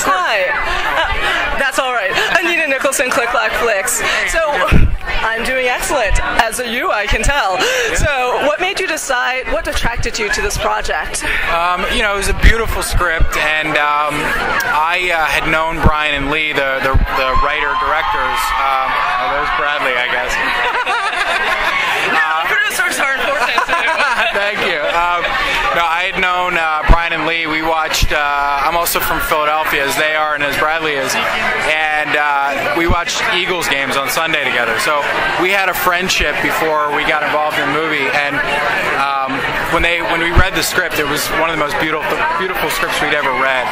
Hi. That's all right. Anita Nicholson, Click Clack Flicks. So, I'm doing excellent, as are you, I can tell. So, what made you decide, what attracted you to this project? It was a beautiful script, and I had known Brian and Lee, the writer-directors. There's Bradley, I guess. Producers are important too. Thank you. No, I had known Brian and Lee. We watched, I'm also from Philadelphia, as they are and as Bradley is, and we watched Eagles games on Sunday together. So we had a friendship before we got involved in the movie, and when we read the script, it was one of the most beautiful scripts we'd ever read.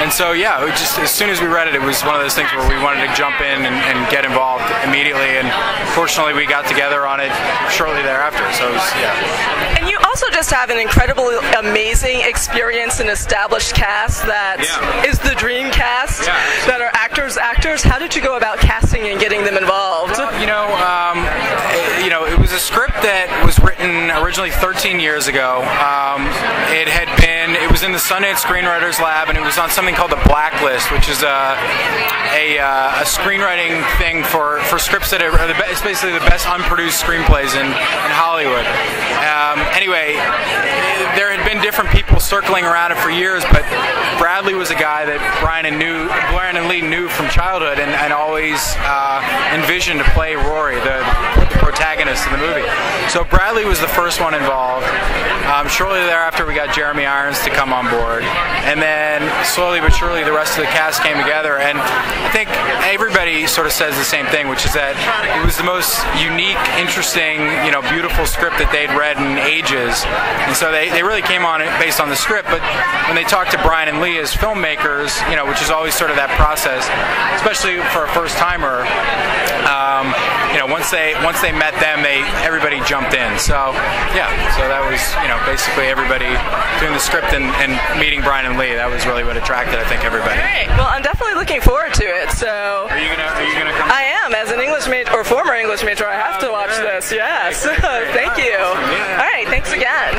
And so, yeah, as soon as we read it, it was one of those things where we wanted to jump in and get involved immediately, and fortunately we got together on it shortly thereafter. So it was, yeah. And you also just have an incredibly amazing, experienced and established cast that is the dream cast, that are actors. How did you go about casting and getting them involved? It was a script that was written originally 13 years ago. It was in the Sundance Screenwriters Lab, and it was on something called the Blacklist, which is a screenwriting thing for scripts that are it's basically the best unproduced screenplays in Hollywood. Anyway, there had been different people circling around it for years, but Bradley was a guy that Brian and Lee knew from childhood, and always envisioned to play Rory, the protagonist of the movie. So Bradley was the first one involved. Shortly thereafter, we got Jeremy Irons to come on board, and then slowly but surely the rest of the cast came together, and I think everybody sort of says the same thing, which is that it was the most unique, interesting, beautiful script that they'd read in ages, and so they really came on it based on the script. But when they talked to Brian and Lee as filmmakers, which is always sort of that process, especially for a first timer, once they met them, everybody jumped in. So that was basically everybody doing the script and meeting Brian and Lee. That was really what attracted, I think, everybody. Great. Well, I'm definitely looking forward to it. So are you gonna come? I am, as an English major or former English major. I have to watch this. Yes. Thank you. All right. Thanks again.